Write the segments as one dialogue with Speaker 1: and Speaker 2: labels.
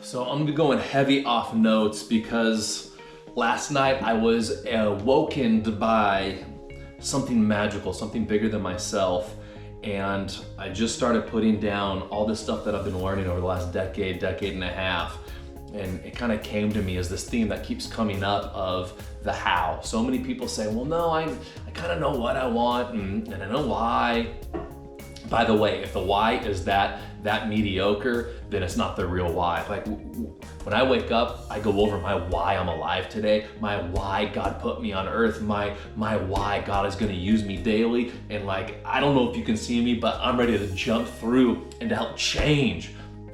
Speaker 1: So I'm gonna be going heavy off notes because last night I was awoken by something magical, something bigger than myself. And I just started putting down all this stuff that I've been learning over the last decade and a half. And it kind of came to me as this theme that keeps coming up of the how. So many people say, well, no, I kind of know what I want and I know why. By the way, if the why is that mediocre, then it's not the real why. Like when I wake up, I go over my why I'm alive today, my why God put me on earth, my why God is gonna use me daily. And like, I don't know if you can see me, but I'm ready to jump through and to help change.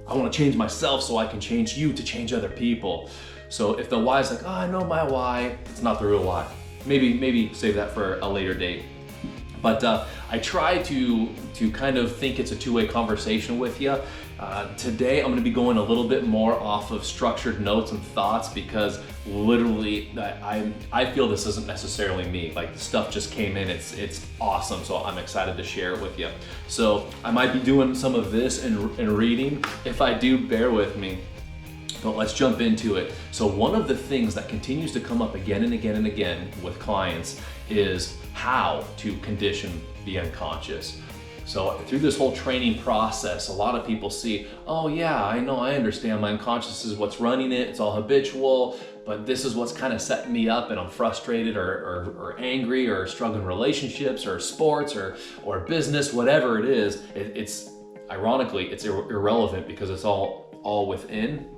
Speaker 1: I wanna change myself so I can change you to change other people. So if the why is like, oh, I know my why, it's not the real why. Maybe save that for a later date. But I try to kind of think it's a two-way conversation with you. Today I'm gonna be going a little bit more off of structured notes and thoughts because literally I feel this isn't necessarily me. Like the stuff just came in, it's awesome, so I'm excited to share it with you. So I might be doing some of this and reading. If I do, bear with me. But let's jump into it. So one of the things that continues to come up again and again and again with clients is how to condition the unconscious. So through this whole training process, a lot of people see, oh yeah, I know, I understand my unconscious is what's running it, it's all habitual, but this is what's kind of setting me up and I'm frustrated or angry or struggling in relationships or sports or business, whatever it is. It's ironically, it's irrelevant because it's all within.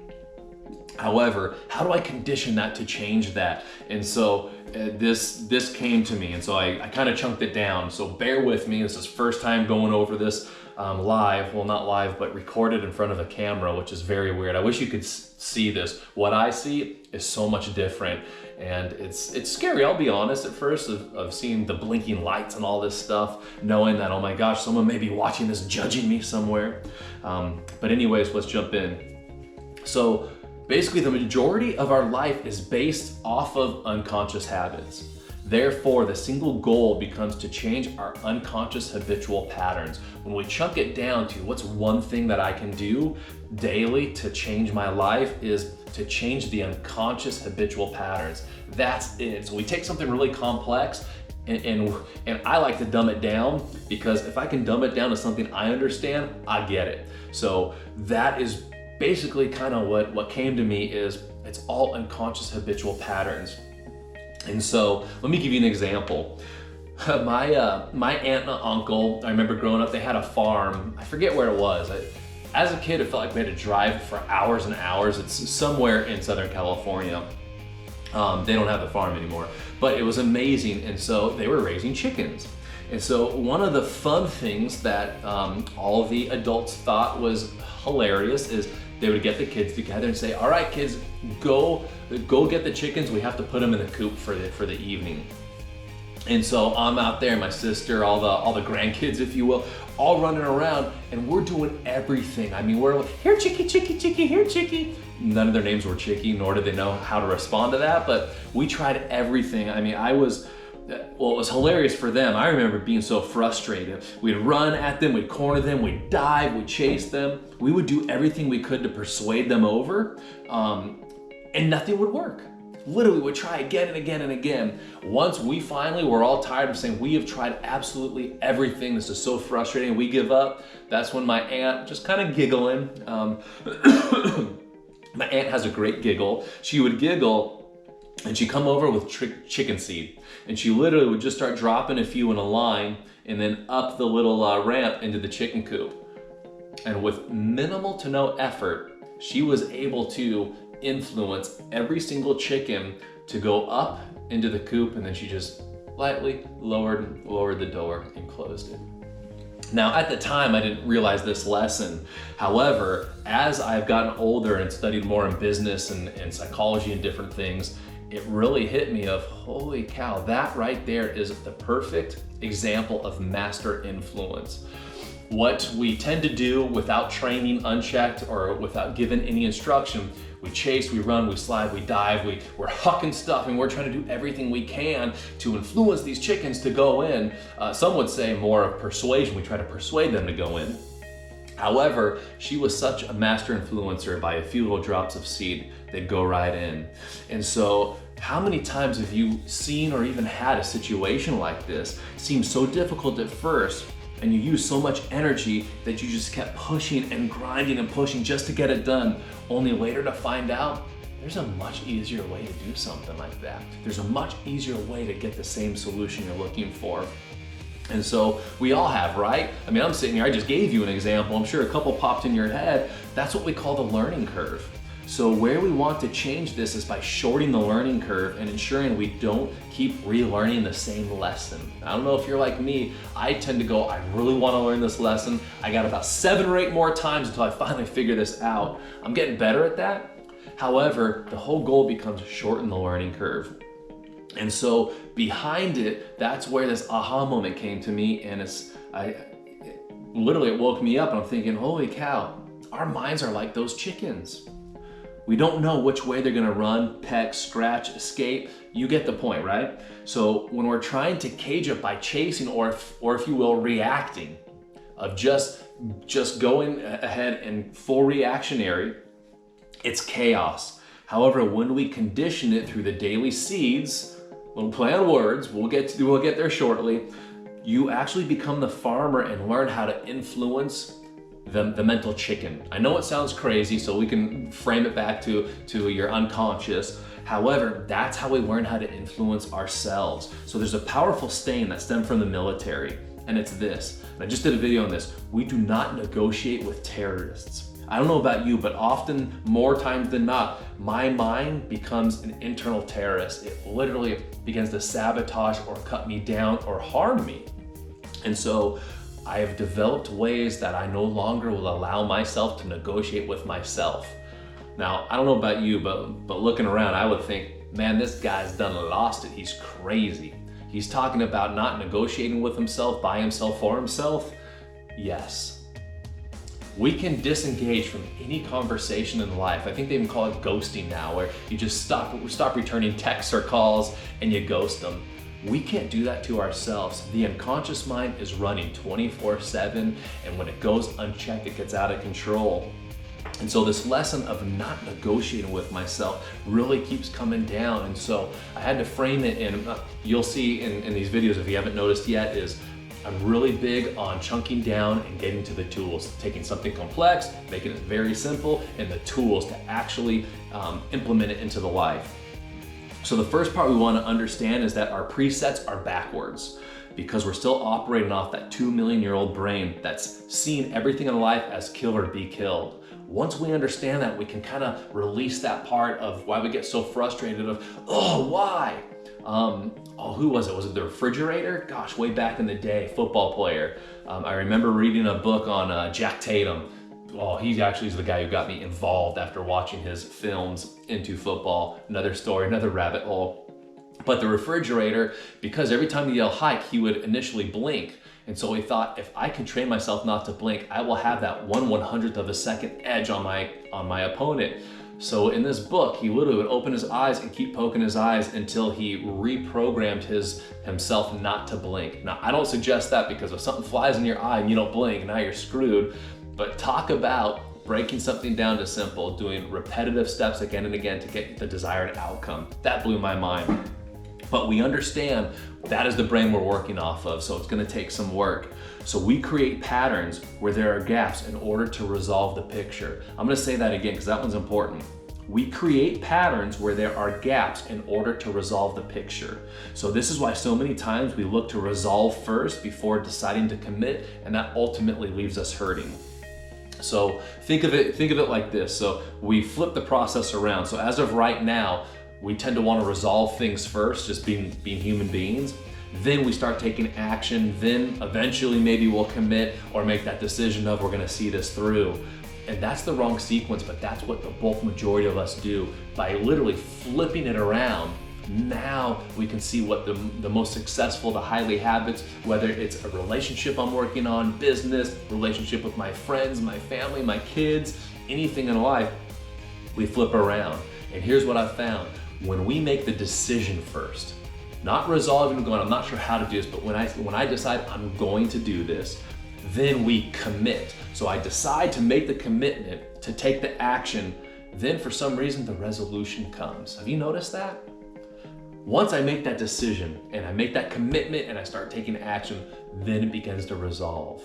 Speaker 1: However, how do I condition that to change that? And so this came to me, and so I kind of chunked it down. So bear with me. This is first time going over this live. Well, not live, but recorded in front of a camera, which is very weird. I wish you could see this. What I see is so much different, and it's scary. I'll be honest at first of seeing the blinking lights and all this stuff, knowing that, oh my gosh, someone may be watching this, judging me somewhere. But anyways, let's jump in. So basically, the majority of our life is based off of unconscious habits. Therefore, the single goal becomes to change our unconscious habitual patterns. When we chunk it down to what's one thing that I can do daily to change my life is to change the unconscious habitual patterns. That's it. So we take something really complex and I like to dumb it down because if I can dumb it down to something I understand, I get it. So that is basically kind of what came to me is it's all unconscious habitual patterns. And so let me give you an example. My aunt and uncle, I remember growing up, they had a farm. I forget where it was. As a kid, it felt like we had to drive for hours and hours. It's somewhere in Southern California. They don't have the farm anymore, but it was amazing. And so they were raising chickens. And so one of the fun things that all the adults thought was hilarious is they would get the kids together and say, all right, kids, go get the chickens. We have to put them in the coop for the evening. And so I'm out there, my sister, all the grandkids, if you will, all running around, and we're doing everything. I mean, we're like, here, chickie, chickie, chickie, here, chickie. None of their names were Chickie, nor did they know how to respond to that, but we tried everything. I mean, it was hilarious for them. I remember being so frustrated. We'd run at them, we'd corner them, we'd dive, we'd chase them. We would do everything we could to persuade them over, and nothing would work. Literally, we'd try again and again and again. Once we finally were all tired of saying, we have tried absolutely everything, this is so frustrating, we give up, that's when my aunt, just kind of giggling, my aunt has a great giggle. She would giggle and she'd come over with chicken seed. And she literally would just start dropping a few in a line and then up the little ramp into the chicken coop. And with minimal to no effort, she was able to influence every single chicken to go up into the coop, and then she just lightly lowered the door and closed it. Now, at the time, I didn't realize this lesson. However, as I've gotten older and studied more in business and psychology and different things, it really hit me of, holy cow, that right there is the perfect example of master influence. What we tend to do without training, unchecked, or without given any instruction, we chase, we run, we slide, we dive, we're hucking stuff, and we're trying to do everything we can to influence these chickens to go in. Some would say more of persuasion. We try to persuade them to go in. However, she was such a master influencer. By a few little drops of seed, they'd go right in. And so how many times have you seen or even had a situation like this? Seemed so difficult at first, and you used so much energy that you just kept pushing and grinding and pushing just to get it done, only later to find out there's a much easier way to do something like that. There's a much easier way to get the same solution you're looking for. And so we all have, right? I mean, I'm sitting here, I just gave you an example. I'm sure a couple popped in your head. That's what we call the learning curve. So where we want to change this is by shortening the learning curve and ensuring we don't keep relearning the same lesson. I don't know if you're like me, I tend to go, I really want to learn this lesson. I got about 7 or 8 more times until I finally figure this out. I'm getting better at that. However, the whole goal becomes shorten the learning curve. And so behind it, that's where this aha moment came to me, and it woke me up, and I'm thinking, holy cow, our minds are like those chickens. We don't know which way they're gonna run, peck, scratch, escape. You get the point, right? So when we're trying to cage it by chasing, or if you will, reacting, of just going ahead and full reactionary, it's chaos. However, when we condition it through the daily seeds, little play on words, we'll get there shortly, you actually become the farmer and learn how to influence the mental chicken. I know it sounds crazy, so we can frame it back to your unconscious. However, that's how we learn how to influence ourselves. So there's a powerful saying that stemmed from the military, and it's this. And I just did a video on this. We do not negotiate with terrorists. I don't know about you, but often, more times than not, my mind becomes an internal terrorist. It literally begins to sabotage or cut me down or harm me. And so I have developed ways that I no longer will allow myself to negotiate with myself. Now, I don't know about you, but looking around, I would think, man, this guy's done lost it. He's crazy. He's talking about not negotiating with himself, by himself, for himself. Yes. We can disengage from any conversation in life. I think they even call it ghosting now, where you just stop returning texts or calls and you ghost them. We can't do that to ourselves. The unconscious mind is running 24/7, and when it goes unchecked, it gets out of control. And so this lesson of not negotiating with myself really keeps coming down. And so I had to frame it in, you'll see in these videos, if you haven't noticed yet, is I'm really big on chunking down and getting to the tools, taking something complex, making it very simple, and the tools to actually implement it into the life. So the first part we want to understand is that our presets are backwards, because we're still operating off that 2 million year old brain that's seen everything in life as kill or be killed. Once we understand that, we can kind of release that part of why we get so frustrated of, oh, why? Who was it? Was it the refrigerator? Gosh, way back in the day, football player. I remember reading a book on Jack Tatum. Oh, he actually is the guy who got me involved after watching his films into football. Another story, another rabbit hole. But the refrigerator, because every time he yelled hike, he would initially blink. And so he thought, if I can train myself not to blink, I will have that 1/100th of a second edge on my opponent. So in this book, he literally would open his eyes and keep poking his eyes until he reprogrammed himself not to blink. Now, I don't suggest that, because if something flies in your eye and you don't blink, now you're screwed. But talk about breaking something down to simple, doing repetitive steps again and again to get the desired outcome. That blew my mind. But we understand that is the brain we're working off of, so it's gonna take some work. So we create patterns where there are gaps in order to resolve the picture. I'm gonna say that again, because that one's important. We create patterns where there are gaps in order to resolve the picture. So this is why so many times we look to resolve first before deciding to commit, and that ultimately leaves us hurting. So think of it like this. So we flip the process around. So as of right now, we tend to want to resolve things first, just being human beings. Then we start taking action. Then eventually maybe we'll commit or make that decision of we're gonna see this through. And that's the wrong sequence, but that's what the bulk majority of us do. By literally flipping it around, now we can see what the most successful, the highly habits, whether it's a relationship I'm working on, business, relationship with my friends, my family, my kids, anything in life, we flip around. And here's what I found. When we make the decision first, not resolving and going, I'm not sure how to do this, but when I decide I'm going to do this, then we commit. So I decide to make the commitment, to take the action, then for some reason the resolution comes. Have you noticed that? Once I make that decision and I make that commitment and I start taking action, then it begins to resolve.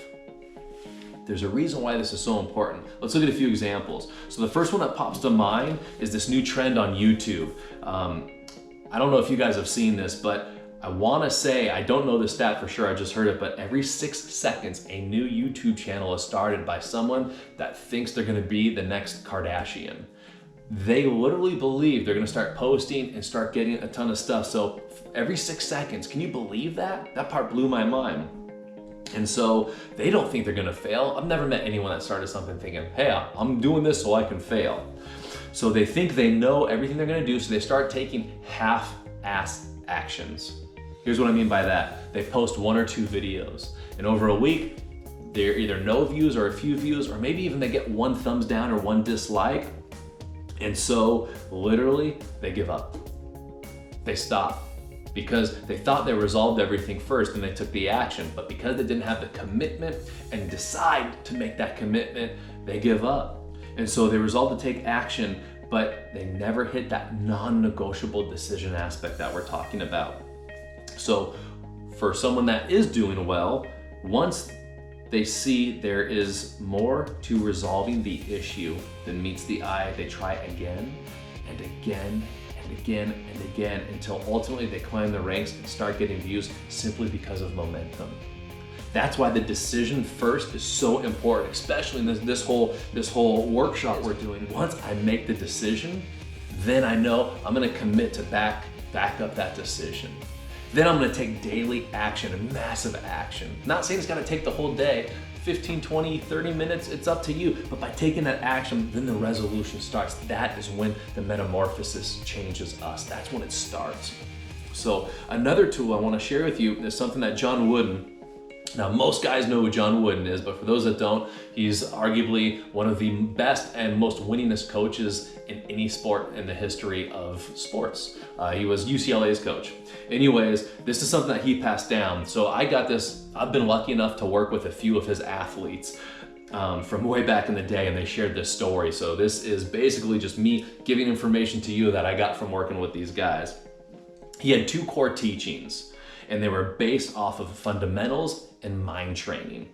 Speaker 1: There's a reason why this is so important. Let's look at a few examples. So the first one that pops to mind is this new trend on YouTube. I don't know if you guys have seen this, but I wanna say, I don't know the stat for sure, I just heard it, but every 6 seconds, a new YouTube channel is started by someone that thinks they're gonna be the next Kardashian. They literally believe they're gonna start posting and start getting a ton of stuff. So every 6 seconds, can you believe that? That part blew my mind. And so they don't think they're gonna fail. I've never met anyone that started something thinking, hey, I'm doing this so I can fail. So they think they know everything they're gonna do, so they start taking half-assed actions. Here's what I mean by that. They post 1 or 2 videos, and over a week, they're either no views or a few views, or maybe even they get 1 thumbs down or 1 dislike. And so literally they give up. They stop because they thought they resolved everything first and they took the action, but because they didn't have the commitment and decide to make that commitment, they give up. And so they resolve to take action, but they never hit that non-negotiable decision aspect that we're talking about. So for someone that is doing well, once they see there is more to resolving the issue than meets the eye, they try again and again and again and again until ultimately they climb the ranks and start getting views simply because of momentum. That's why the decision first is so important, especially in this whole workshop we're doing. Once I make the decision, then I know I'm gonna commit to back up that decision. Then I'm gonna take daily action and massive action. Not saying it's gotta take the whole day, 15, 20, 30 minutes, it's up to you. But by taking that action, then the resolution starts. That is when the metamorphosis changes us. That's when it starts. So another tool I wanna share with you is something that John Wooden, now most guys know who John Wooden is, but for those that don't, he's arguably one of the best and most winningest coaches in any sport in the history of sports. He was UCLA's coach. Anyways, this is something that he passed down. So I've been lucky enough to work with a few of his athletes from way back in the day, and they shared this story. So this is basically just me giving information to you that I got from working with these guys. He had 2 core teachings, and they were based off of fundamentals and mind training.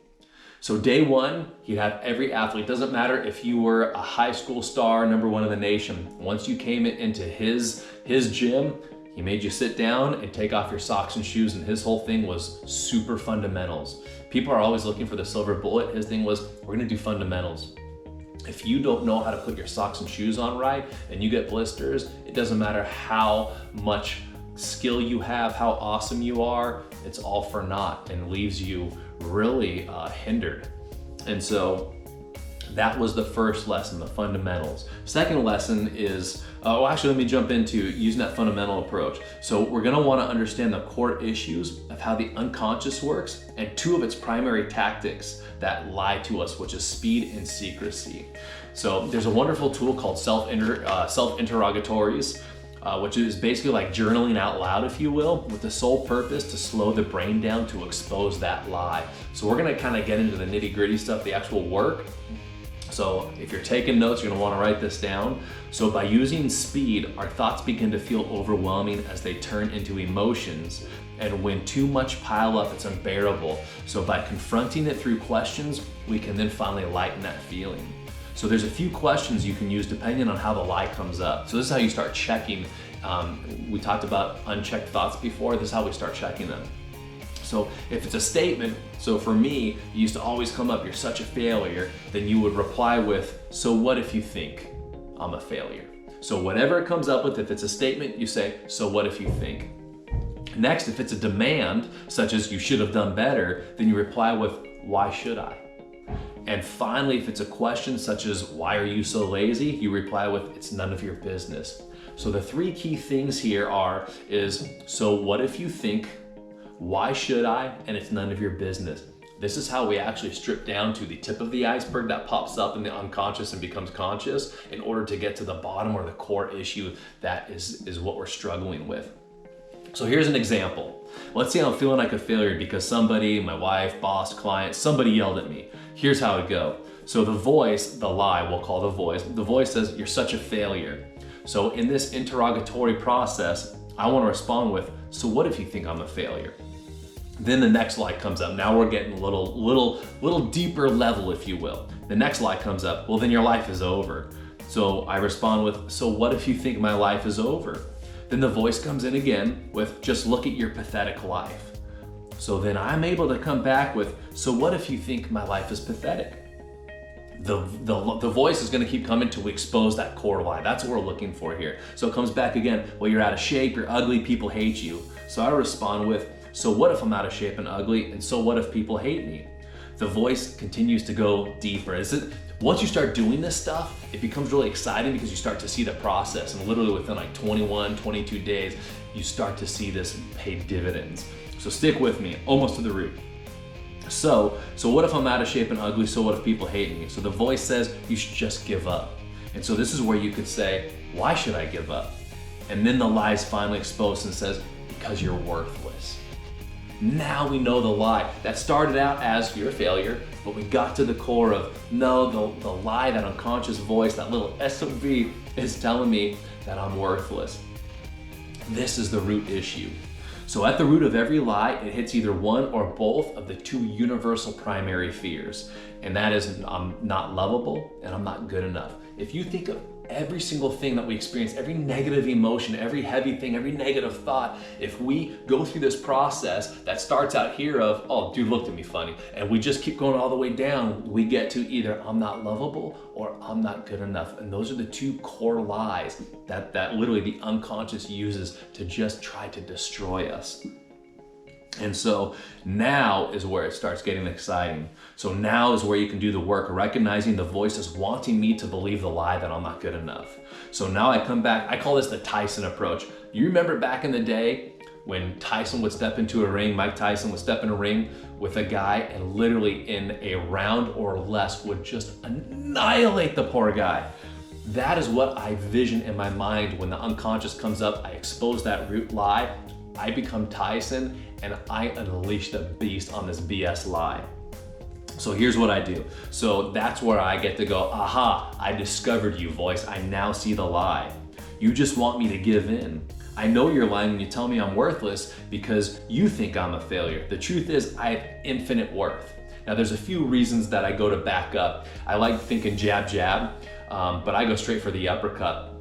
Speaker 1: So day 1, he'd have every athlete, doesn't matter if you were a high school star, #1 in the nation, once you came into his gym, he made you sit down and take off your socks and shoes, and his whole thing was super fundamentals. People are always looking for the silver bullet. His thing was, we're gonna do fundamentals. If you don't know how to put your socks and shoes on right and you get blisters, it doesn't matter how much skill you have, how awesome you are, it's all for naught and leaves you really hindered. And so that was the first lesson, the fundamentals. Second lesson is, actually let me jump into using that fundamental approach. So we're gonna wanna understand the core issues of how the unconscious works and 2 of its primary tactics that lie to us, which is speed and secrecy. So there's a wonderful tool called self-interrogatories, which is basically like journaling out loud, if you will, with the sole purpose to slow the brain down to expose that lie. So we're gonna kind of get into the nitty-gritty stuff, the actual work. So if you're taking notes, you're gonna wanna write this down. So by using speed, our thoughts begin to feel overwhelming as they turn into emotions. And when too much pile up, it's unbearable. So by confronting it through questions, we can then finally lighten that feeling. So there's a few questions you can use depending on how the lie comes up. So this is how you start checking. We talked about unchecked thoughts before. This is how we start checking them. So if it's a statement, so for me, it used to always come up, you're such a failure, then you would reply with, so what if you think I'm a failure? So whatever it comes up with, if it's a statement, you say, so what if you think? Next, if it's a demand, such as you should have done better, then you reply with, why should I? And finally, if it's a question such as, why are you so lazy? You reply with, it's none of your business. So the 3 key things here is, so what if you think, why should I, and it's none of your business. This is how we actually strip down to the tip of the iceberg that pops up in the unconscious and becomes conscious in order to get to the bottom or the core issue that is what we're struggling with. So here's an example. Let's say I'm feeling like a failure because somebody, my wife, boss, client, somebody yelled at me. Here's how it go. So the voice, the lie, we'll call the voice says, you're such a failure. So in this interrogatory process, I want to respond with, so what if you think I'm a failure? Then the next lie comes up. Now we're getting a little deeper level, if you will. The next lie comes up, well, then your life is over. So I respond with, so what if you think my life is over? Then the voice comes in again with, just look at your pathetic life. So then I'm able to come back with, so what if you think my life is pathetic? The voice is going to keep coming to expose that core lie. That's what we're looking for here. So it comes back again, well, you're out of shape, you're ugly, people hate you. So I respond with, so what if I'm out of shape and ugly, and so what if people hate me? The voice continues to go deeper. Once you start doing this stuff, it becomes really exciting because you start to see the process, and literally within like 21, 22 days, you start to see this pay dividends. So stick with me, almost to the root. So what if I'm out of shape and ugly, so what if people hate me? So the voice says you should just give up. And so this is where you could say, why should I give up? And then the lie is finally exposed and says, because you're worthless. Now we know the lie. That started out as you're a failure, but we got to the core of, no, the lie, that unconscious voice, that little SOV is telling me that I'm worthless. This is the root issue. So at the root of every lie, it hits either one or both of the two universal primary fears. And that is, I'm not lovable and I'm not good enough. If you think of every single thing that we experience, every negative emotion, every heavy thing, every negative thought, if we go through this process that starts out here of, oh, dude looked at me funny, and we just keep going all the way down, we get to either I'm not lovable or I'm not good enough. And those are the two core lies that literally the unconscious uses to just try to destroy us. And so now is where it starts getting exciting. So now is where you can do the work, recognizing the voice is wanting me to believe the lie that I'm not good enough. So now I come back, I call this the Tyson approach. You remember back in the day when Tyson would step into a ring, Mike Tyson would step in a ring with a guy and literally in a round or less would just annihilate the poor guy. That is what I vision in my mind when the unconscious comes up. I expose that root lie, I become Tyson, and I unleash the beast on this BS lie. So here's what I do. So that's where I get to go, aha, I discovered you, voice. I now see the lie. You just want me to give in. I know you're lying when you tell me I'm worthless because you think I'm a failure. The truth is I have infinite worth. Now there's a few reasons that I go to back up. I like thinking jab, jab, but I go straight for the uppercut.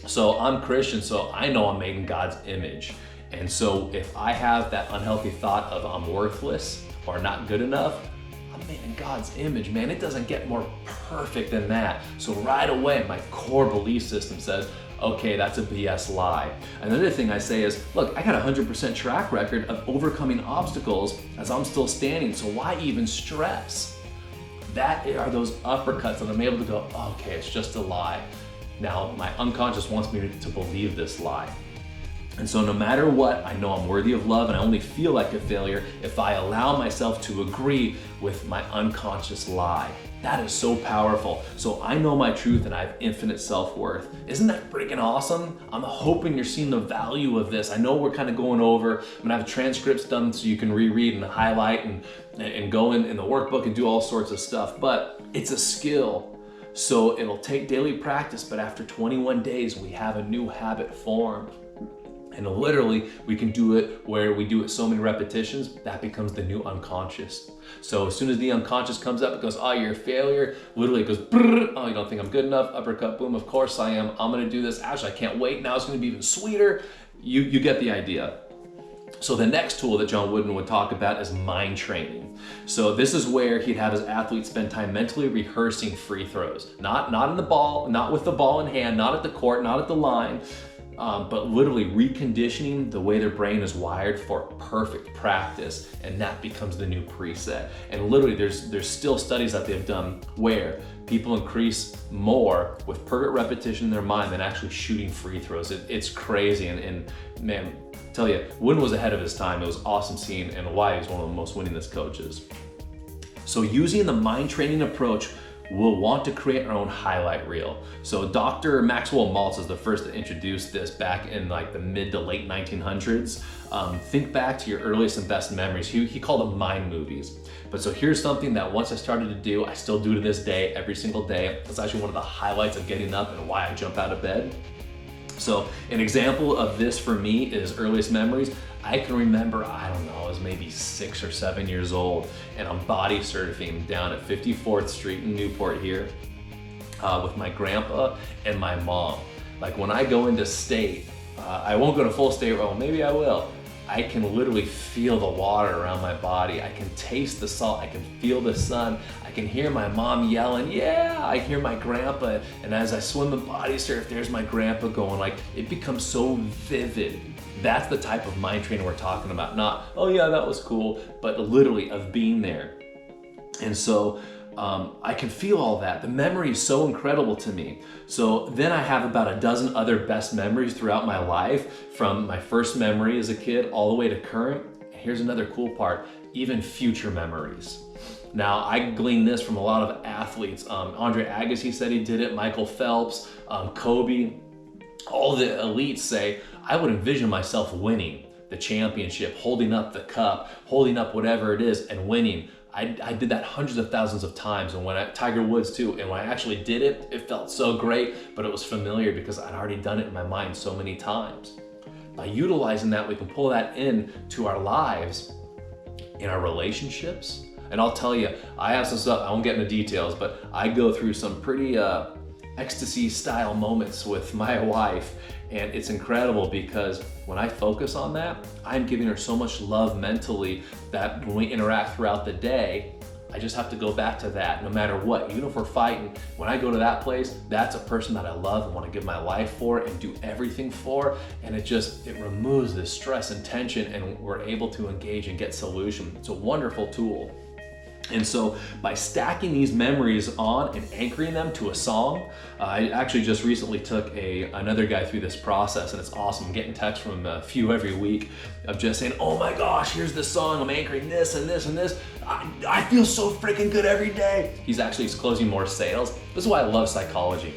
Speaker 1: So I'm Christian, so I know I'm made in God's image. And so if I have that unhealthy thought of I'm worthless or not good enough, I'm made in God's image, man. It doesn't get more perfect than that. So right away, my core belief system says, okay, that's a BS lie. Another thing I say is, look, I got a 100% track record of overcoming obstacles as I'm still standing, so why even stress? That are those uppercuts that I'm able to go, okay, it's just a lie. Now, my unconscious wants me to believe this lie. And so no matter what, I know I'm worthy of love and I only feel like a failure if I allow myself to agree with my unconscious lie. That is so powerful. So I know my truth and I have infinite self-worth. Isn't that freaking awesome? I'm hoping you're seeing the value of this. I know we're kind of going over, I'm gonna have transcripts done so you can reread and highlight and go in the workbook and do all sorts of stuff, but it's a skill. So it'll take daily practice, but after 21 days, we have a new habit formed. And literally, we can do it where we do it so many repetitions, that becomes the new unconscious. So as soon as the unconscious comes up, it goes, oh, you're a failure. Literally it goes, oh, you don't think I'm good enough? Uppercut, boom, of course I am. I'm gonna do this. Actually, I can't wait. Now it's gonna be even sweeter. You get the idea. So the next tool that John Wooden would talk about is mind training. So this is where he'd have his athletes spend time mentally rehearsing free throws. Not in the ball, not with the ball in hand, not at the court, not at the line, but literally reconditioning the way their brain is wired for perfect practice, and that becomes the new preset. And literally there's still studies that they've done where people increase more with perfect repetition in their mind than actually shooting free throws. It's crazy, and man, I tell you, Wooden was ahead of his time. It was awesome seeing and why he's one of the most winningest coaches. So using the mind training approach, we'll want to create our own highlight reel. So Dr. Maxwell Maltz is the first to introduce this back in like the mid to late 1900s. Think back to your earliest and best memories. He called them mind movies. But so here's something that once I started to do, I still do to this day, every single day. It's actually one of the highlights of getting up and why I jump out of bed. So an example of this for me is earliest memories. I can remember, I don't know, I was maybe 6 or 7 years old, and I'm body surfing down at 54th Street in Newport here with my grandpa and my mom. Like when I go into state, I won't go to full state roll, maybe I will. I can literally feel the water around my body. I can taste the salt. I can feel the sun. I can hear my mom yelling, yeah! I hear my grandpa, and as I swim and body surf, there's my grandpa going. Like, it becomes so vivid. That's the type of mind training we're talking about. Not, oh yeah, that was cool, but literally of being there. And so I can feel all that. The memory is so incredible to me. So then I have about a dozen other best memories throughout my life, from my first memory as a kid all the way to current. Here's another cool part, even future memories. Now, I gleaned this from a lot of athletes. Andre Agassi said he did it, Michael Phelps, Kobe. All the elites say, I would envision myself winning the championship, holding up the cup, holding up whatever it is and winning. I did that hundreds of thousands of times, and Tiger Woods too, and when I actually did it, it felt so great, but it was familiar because I'd already done it in my mind so many times. By utilizing that, we can pull that in to our lives, in our relationships. And I'll tell you, I have some stuff, I won't get into details, but I go through some pretty ecstasy style moments with my wife, and it's incredible because when I focus on that, I'm giving her so much love mentally that when we interact throughout the day, I just have to go back to that no matter what. Even if we're fighting, when I go to that place, that's a person that I love and want to give my life for and do everything for, and it removes the stress and tension, and we're able to engage and get solution. It's a wonderful tool. And so by stacking these memories on and anchoring them to a song, I actually just recently took another guy through this process, and it's awesome. I'm getting texts from a few every week of just saying, oh my gosh, here's the song, I'm anchoring this and this and this. I feel so freaking good every day. He's closing more sales. This is why I love psychology,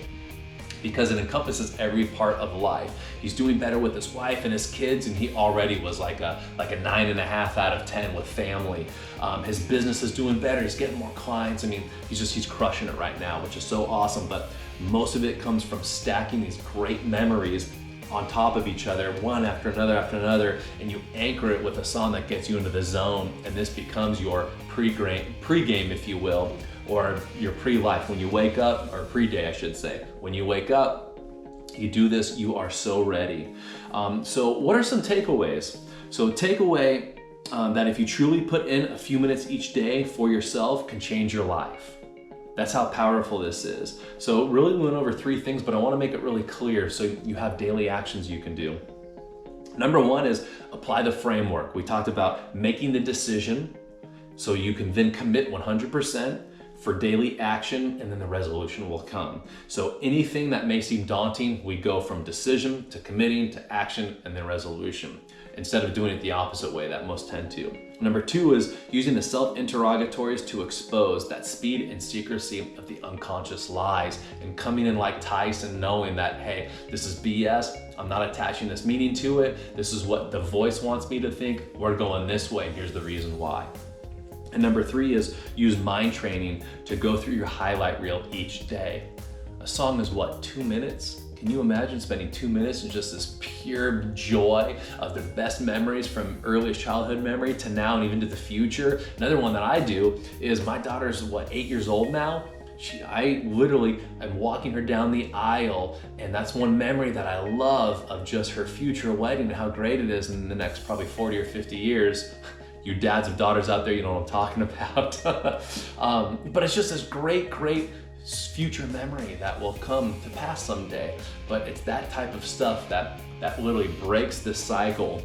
Speaker 1: because it encompasses every part of life. He's doing better with his wife and his kids, and he already was like a 9.5 out of 10 with family. His business is doing better, he's getting more clients. I mean, he's crushing it right now, which is so awesome. But most of it comes from stacking these great memories on top of each other, one after another, and you anchor it with a song that gets you into the zone, and this becomes your pre-game, if you will, or your pre-life. When you wake up, or pre-day I should say, when you wake up, you do this, you are so ready. So what are some takeaways? So takeaway that if you truly put in a few minutes each day for yourself can change your life. That's how powerful this is. So really we went over 3 things, but I want to make it really clear so you have daily actions you can do. Number 1 is apply the framework. We talked about making the decision so you can then commit 100% for daily action, and then the resolution will come. So anything that may seem daunting, we go from decision to committing to action and then resolution, instead of doing it the opposite way that most tend to. Number 2 is using the self-interrogatories to expose that speed and secrecy of the unconscious lies, and coming in like Tyson, knowing that, hey, this is BS, I'm not attaching this meaning to it, this is what the voice wants me to think, we're going this way, and here's the reason why. And number 3 is use mind training to go through your highlight reel each day. A song is what, 2 minutes? Can you imagine spending 2 minutes in just this pure joy of the best memories from earliest childhood memory to now and even to the future? Another one that I do is, my daughter's 8 years old now. I literally am walking her down the aisle, and that's one memory that I love of just her future wedding and how great it is in the next probably 40 or 50 years. You dads of daughters out there, you know what I'm talking about. But it's just this great future memory that will come to pass someday. But it's that type of stuff that literally breaks the cycle,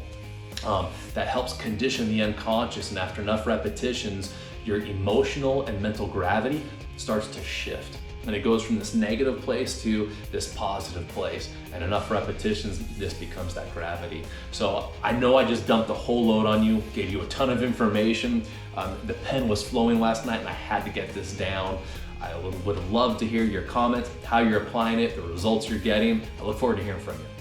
Speaker 1: that helps condition the unconscious, and after enough repetitions, your emotional and mental gravity starts to shift. and it goes from this negative place to this positive place, and enough repetitions, this becomes that gravity. So I know I just dumped the whole load on you, gave you a ton of information. The pen was flowing last night and I had to get this down. I would have loved to hear your comments, how you're applying it, the results you're getting. I look forward to hearing from you.